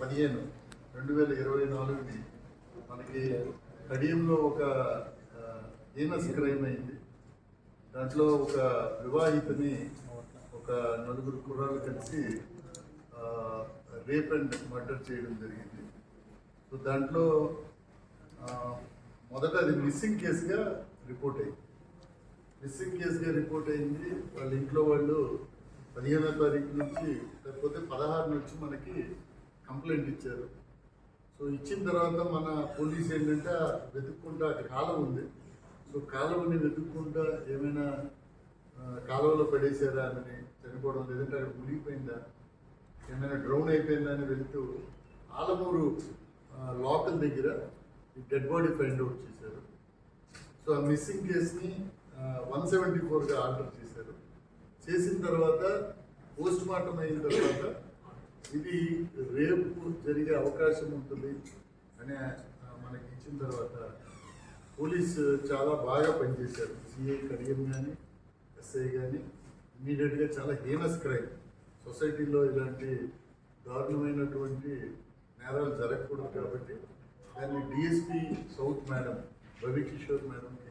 15/2024 మనకి కడియంలో ఒక heinous crime అయింది. దాంట్లో ఒక వివాహితని ఒక నలుగురు కుర్రాళ్ళు కలిసి రేప్ అండ్ మర్డర్ చేయడం జరిగింది. సో దాంట్లో మొదట అది మిస్సింగ్ కేసుగా రిపోర్ట్ అయింది. వాళ్ళ ఇంట్లో వాళ్ళు 15వ తారీఖు నుంచి లేకపోతే 16 నుంచి మనకి కంప్లైంట్ ఇచ్చారు. సో ఇచ్చిన తర్వాత మన పోలీస్ ఏంటంటే వెతుక్కుంటా, అక్కడ కాలువ ఉంది, సో కాలువని వెతుక్కుంటా ఏమైనా కాలువలో పడేసారా అని చనిపోవడం, లేదంటే అక్కడ మునిగిపోయిందా, ఏమైనా డ్రౌన్ అయిపోయిందా అని వెళుతూ ఆలమూరు లోకల్ దగ్గర ఈ డెడ్ బాడీ ఫైండ్ అవుట్ చేశారు. సో ఆ మిస్సింగ్ కేసుని 174గా ఆర్డర్ చేశారు. చేసిన తర్వాత పోస్ట్ మార్టం అయిన తర్వాత ఇది రేపు జరిగే అవకాశం ఉంటుంది అని మనకి ఇచ్చిన తర్వాత పోలీసు చాలా బాగా పనిచేశారు. సిఐ కడియం కానీ ఎస్ఐ కానీ ఇమీడియట్గా చాలా హీనస్ క్రైమ్, సొసైటీలో ఇలాంటి దారుణమైనటువంటి నేరాలు జరగకూడదు కాబట్టి దాన్ని డిఎస్పీ సౌత్ మేడం రవికిషోర్ మేడంకి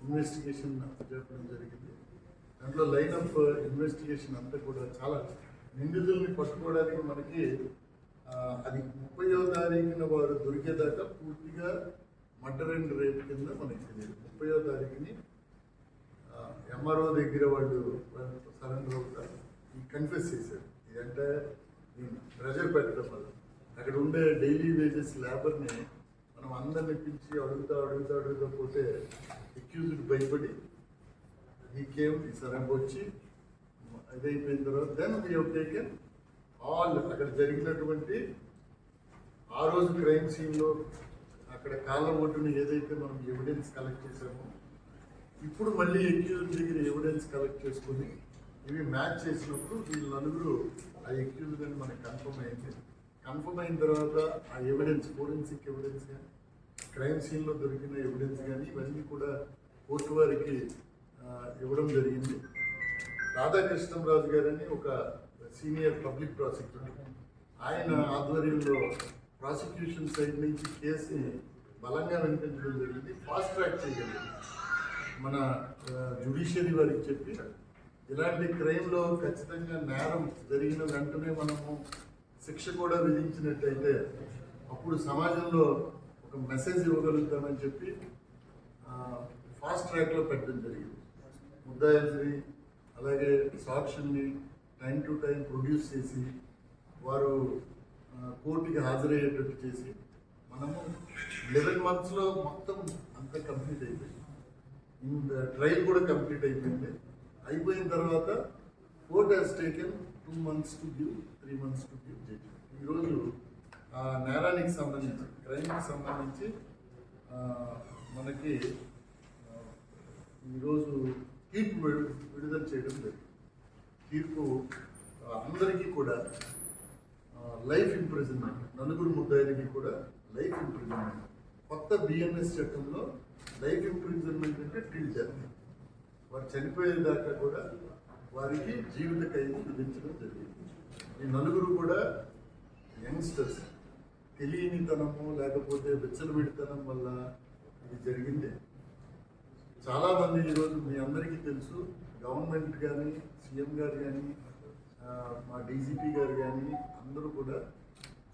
ఇన్వెస్టిగేషన్ చెప్పడం జరిగింది. దాంట్లో లైన్ ఆఫ్ ఇన్వెస్టిగేషన్ అంతా కూడా చాలా నిందితుల్ని పట్టుకోవడానికి మనకి అది 30వ తారీఖున వారు దొరికేదాకా పూర్తిగా మర్డర్ అండ్ రేప్ కింద మనకి తెలియదు. 30వ తారీఖుని ఎంఆర్ఓ దగ్గర వాళ్ళు సరెండర్ అవుతారు, కన్ఫెస్ చేశారు. ఇదంటే ప్రెజర్ పెట్టడం వల్ల అక్కడ ఉండే డైలీ వేజెస్ లేబర్ని మనం అందరిని పిలిచి అడుగుతా పోతే అక్యూజ్డ్ భయపడి ఈ సరెండర్ వచ్చి ఇదైపోయిన తర్వాత then we have taken all అక్కడ జరిగినటువంటి ఆ రోజు క్రైమ్ సీన్లో అక్కడ కాళ్ళ ఒడ్డుని ఏదైతే మనం ఎవిడెన్స్ కలెక్ట్ చేసామో ఇప్పుడు మళ్ళీ అక్యూజ్డ్ దగ్గర ఎవిడెన్స్ కలెక్ట్ చేసుకుని ఇవి మ్యాచ్ చేసినప్పుడు వీళ్ళు నలుగురు ఆ అక్యూజ్డ్ అని మనకు కన్ఫర్మ్ అయింది. కన్ఫర్మ్ అయిన తర్వాత ఆ ఎవిడెన్స్, ఫోరెన్సిక్ ఎవిడెన్స్ కానీ క్రైమ్ సీన్లో దొరికిన ఎవిడెన్స్ కానీ ఇవన్నీ కూడా కోర్టు వారికి ఇవ్వడం జరిగింది. రాధాకృష్ణరాజు గారని ఒక సీనియర్ పబ్లిక్ ప్రాసిక్యూటర్, ఆయన ఆధ్వర్యంలో ప్రాసిక్యూషన్ సైడ్ నుంచి కేసుని బలంగా వినిపించడం జరిగింది. ఫాస్ట్ ట్రాక్ చేయగలిగింది. మన జ్యుడిషియరీ వారికి చెప్పి ఇలాంటి క్రైమ్లో ఖచ్చితంగా నేరం జరిగిన వెంటనే మనము శిక్ష కూడా విధించినట్టయితే అప్పుడు సమాజంలో ఒక మెసేజ్ ఇవ్వగలుగుతామని చెప్పి ఫాస్ట్ ట్రాక్లో పెట్టడం జరిగింది. ముద్దాయిల్ని అలాగే సాక్షుల్ని టైం టు టైం ప్రొడ్యూస్ చేసి వారు కోర్టుకి హాజరయ్యేటట్టు చేసి మనము 11 monthsలో మొత్తం అంతా కంప్లీట్ అయిపోయింది. ట్రయల్ కూడా కంప్లీట్ అయిపోయింది. అయిపోయిన తర్వాత court has taken 2 months to give, 3 months to give judgement. ఈరోజు నేరానికి సంబంధించి, క్రైమ్కి సంబంధించి మనకి ఈరోజు తీర్పు విడుదల చేయడం జరిగింది. తీర్పు అందరికీ కూడా లైఫ్ ఇంప్రిజన్మెంట్, నలుగురు ముద్దాయిలకి కూడా లైఫ్ ఇంప్రిజన్మెంట్. కొత్త బిఎన్ఎస్ చట్టంలో లైఫ్ ఇంప్రిజన్మెంట్ అంటే టిల్ డెత్, వారు చనిపోయేదాకా కూడా వారికి జీవిత ఖైదు విధించడం జరిగింది. ఈ నలుగురు కూడా యంగ్స్టర్స్, తెలియనితనము లేకపోతే విచ్చలవిడితనం వల్ల ఇది జరిగింది. చాలామంది ఈరోజు మీ అందరికీ తెలుసు, గవర్నమెంట్ కానీ సీఎం గారు కానీ మా డీజీపీ గారు కానీ అందరూ కూడా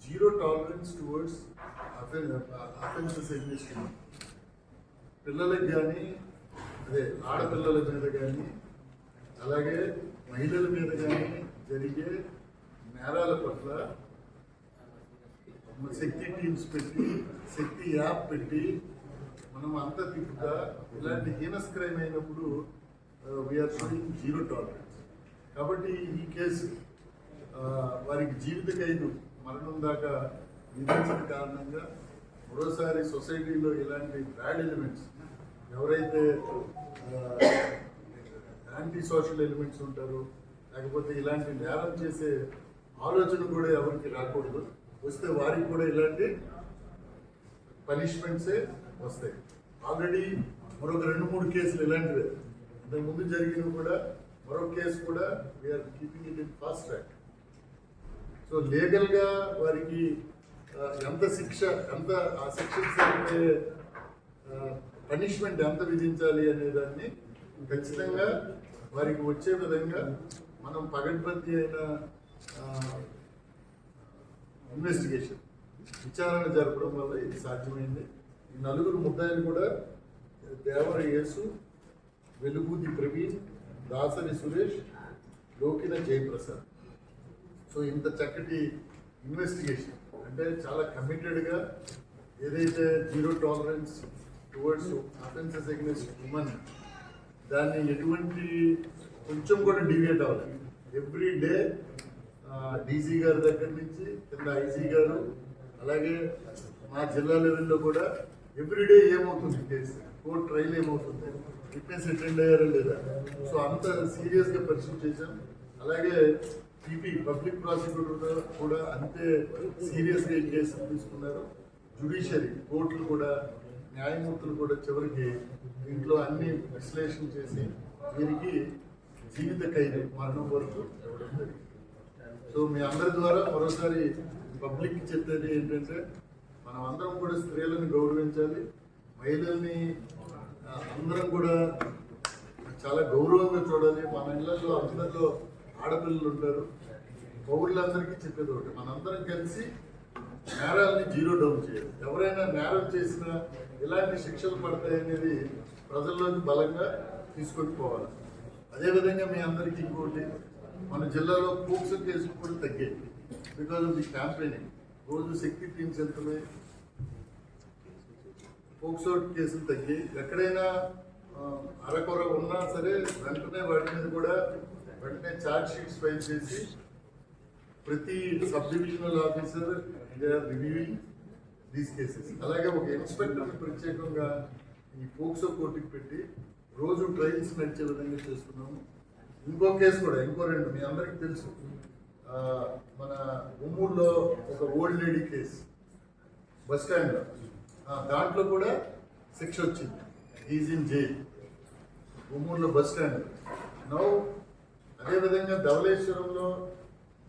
0 tolerance టువర్డ్స్ అఫెన్సెస్ అగైన్స్ట్ పిల్లలకు కానీ, అదే ఆడపిల్లల మీద కానీ అలాగే మహిళల మీద కానీ జరిగే నేరాల పట్ల శక్తి టీమ్స్ పెట్టి, శక్తి యాప్ పెట్టి మనం అంతా తిప్పుతా ఇలాంటి హీనస్ క్రైమ్ అయినప్పుడు వీఆర్ షోయింగ్ 0 tolerance. కాబట్టి ఈ కేసు వారికి జీవిత ఖైదు, మరణం దాకా విధించిన కారణంగా మరోసారి సొసైటీలో ఇలాంటి బ్యాడ్ ఎలిమెంట్స్, ఎవరైతే యాంటీ సోషల్ ఎలిమెంట్స్ ఉంటారో లేకపోతే ఇలాంటి నేరం చేసే ఆలోచన కూడా ఎవరికి రాకూడదు. వస్తే వారికి కూడా ఇలాంటి పనిష్మెంట్సే వస్తాయి. ఆల్రెడీ మరొక 2-3 కేసులు ఇలాంటివే ఇంతకుముందు జరిగినవి కూడా, మరొక కేసు కూడా we're keeping it in fast track. So లీగల్గా వారికి ఎంత శిక్ష, ఎంత ఆ శిక్షకు సరిపడే పనిష్మెంట్ ఎంత విధించాలి అనే దాన్ని ఖచ్చితంగా వారికి వచ్చే విధంగా మనం పగడ్బందీ అయిన ఇన్వెస్టిగేషన్ విచారణ జరపడం వల్ల ఇది సాధ్యమైంది. ఈ నలుగురు ముద్దాయిలు కూడా దేవర యేసు, వెలుగుది ప్రవీణ్, దాసరి సురేష్, లోకిన జయప్రసాద్. సో ఇంత చక్కటి ఇన్వెస్టిగేషన్ అంటే చాలా కమిటెడ్గా ఏదైతే zero tolerance towards offences against women దాన్ని ఎటువంటి కొంచెం కూడా డివియేట్ అవ్వాలి. ఎవ్రీ డే డీసీ గారి దగ్గర నుంచి కింద ఐజీ గారు, అలాగే మా జిల్లా లెవెల్లో కూడా ఎవ్రీడే ఏమవుతుంది కేసు, కోర్టు ట్రయల్ ఏమవుతుంది, విట్నెస్ అటెండ్ అయ్యారా లేదా, సో అంత సీరియస్గా పరిశీలి చేశాం. అలాగే పీపీ పబ్లిక్ ప్రాసిక్యూటర్ కూడా అంతే సీరియస్గా ఈ కేసులు తీసుకున్నారు. జ్యుడిషియరీ కోర్టులు కూడా, న్యాయమూర్తులు కూడా చివరికి దీంట్లో అన్ని విశ్లేషణ చేసి వీరికి జీవిత ఖైదు, మరణం వరకు ఇవ్వడం జరిగింది. సో మీ అందరి ద్వారా మరోసారి పబ్లిక్కి చెప్పేది ఏంటంటే మనం అందరం కూడా స్త్రీలను గౌరవించాలి, మహిళల్ని అందరం కూడా చాలా గౌరవంగా చూడాలి. మన ఇళ్లలో అందరిలో ఆడపిల్లలు ఉంటారు. పౌరులందరికీ చెప్పేది ఒకటి, మనందరం కలిసి నేరాలని జీరో డౌన్ చేయాలి. ఎవరైనా నేరం చేసినా ఎలాంటి శిక్షలు పడతాయనేది ప్రజల్లోకి బలంగా తీసుకొని పోవాలి. అదేవిధంగా మీ అందరికీ ఇంకోటి, మన జిల్లాలో పోక్సో కేసులు కూడా తగ్గాయి బికాజ్ ఆఫ్ ది క్యాంపెయినింగ్. రోజు శక్తి టీమ్స్ వెళ్తున్నాయి, పోక్సో కేసులు తగ్గాయి. ఎక్కడైనా అరకొర ఉన్నా సరే వెంటనే వాటి మీద కూడా వెంటనే ఛార్జ్ షీట్స్ ఫైల్ చేసి ప్రతి sub divisional officer they are reviewing these cases. అలాగే ఒక ఇన్స్పెక్టర్ని ప్రత్యేకంగా ఈ పోక్సో కోర్టుకి పెట్టి రోజు ట్రయల్స్ నడిచే విధంగా చేస్తున్నాము. ఇంకో కేసు కూడా, ఇంకో రెండు మీ అందరికీ తెలుసు, మన ఉమ్మూరులో ఒక ఓల్డ్ లేడీ కేసు బస్ స్టాండ్లో, దాంట్లో కూడా శిక్ష వచ్చింది. ఈజ్ ఇన్ జైల్, ఉమ్మూరులో బస్ స్టాండ్. నౌ అదేవిధంగా ధవళేశ్వరంలో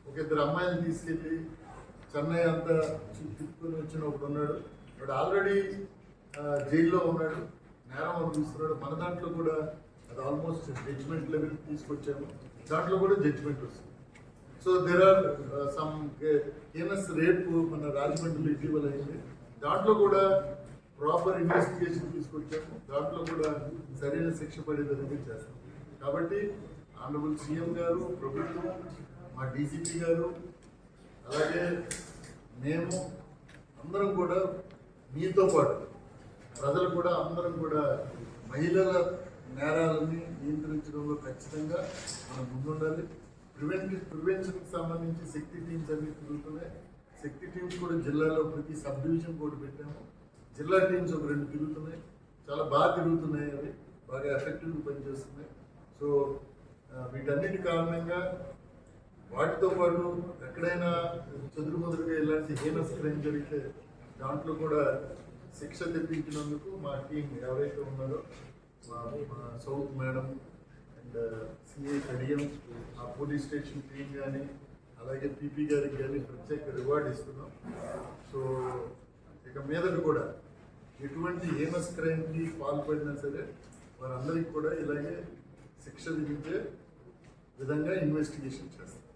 ఒక ఇద్దరు అమ్మాయిలు తీసుకెళ్ళి చెన్నై అంతా తిప్పుకొని వచ్చిన ఒకడు ఉన్నాడు. వాడు ఆల్రెడీ జైల్లో ఉన్నాడు, నేరం అనుభవిస్తున్నాడు. మన దాంట్లో కూడా అది ఆల్మోస్ట్ జడ్జ్మెంట్ లెవెల్ తీసుకొచ్చాము, దాంట్లో కూడా జడ్జ్మెంట్ వస్తుంది. సో దేర్ ఆర్ సమ్ కేనస్ రేపు మన రాజమండ్రిలో ఇటీవల అయింది, దాంట్లో కూడా ప్రాపర్ ఇన్వెస్టిగేషన్ తీసుకొచ్చాము, దాంట్లో కూడా సరైన శిక్ష పడే విధంగా చేస్తాం. కాబట్టి ఆనరబుల్ సీఎం గారు, ప్రభుత్వం, మా డీజీపీ గారు, అలాగే మేము అందరం కూడా మీతో పాటు ప్రజలు కూడా అందరం కూడా మహిళల నేరాలని నియంత్రించడంలో ఖచ్చితంగా మనం ముందుండాలి. ప్రివెన్షన్కి సంబంధించి శక్తి టీమ్స్ అన్ని తిరుగుతున్నాయి. శక్తి టీమ్స్ కూడా జిల్లాలో ప్రతి సబ్ డివిజన్ కూడా పెట్టాము. జిల్లా టీమ్స్ ఒక 2 తిరుగుతున్నాయి, చాలా బాగా తిరుగుతున్నాయి, అవి బాగా ఎఫెక్టివ్గా పనిచేస్తున్నాయి. సో వీటన్నిటి కారణంగా వాటితో పాటు ఎక్కడైనా చెదురుమదురుగా ఇలాంటి హీనస్ క్రైమ్ జరిగితే దాంట్లో కూడా శిక్ష తెప్పించినందుకు మా టీం ఎవరైతే ఉన్నారో మా south madam and CI Kadiyam, ఆ పోలీస్ స్టేషన్ టీం కానీ, అలాగే పీపీ గారికి కానీ ప్రత్యేక రివార్డ్ ఇస్తున్నాం. సో ఇక మీదట కూడా ఎటువంటి హీనస్ క్రైమ్కి పాల్పడినా సరే వారందరికీ కూడా ఇలాగే శిక్ష విధించే విధంగా ఇన్వెస్టిగేషన్ చేస్తాం.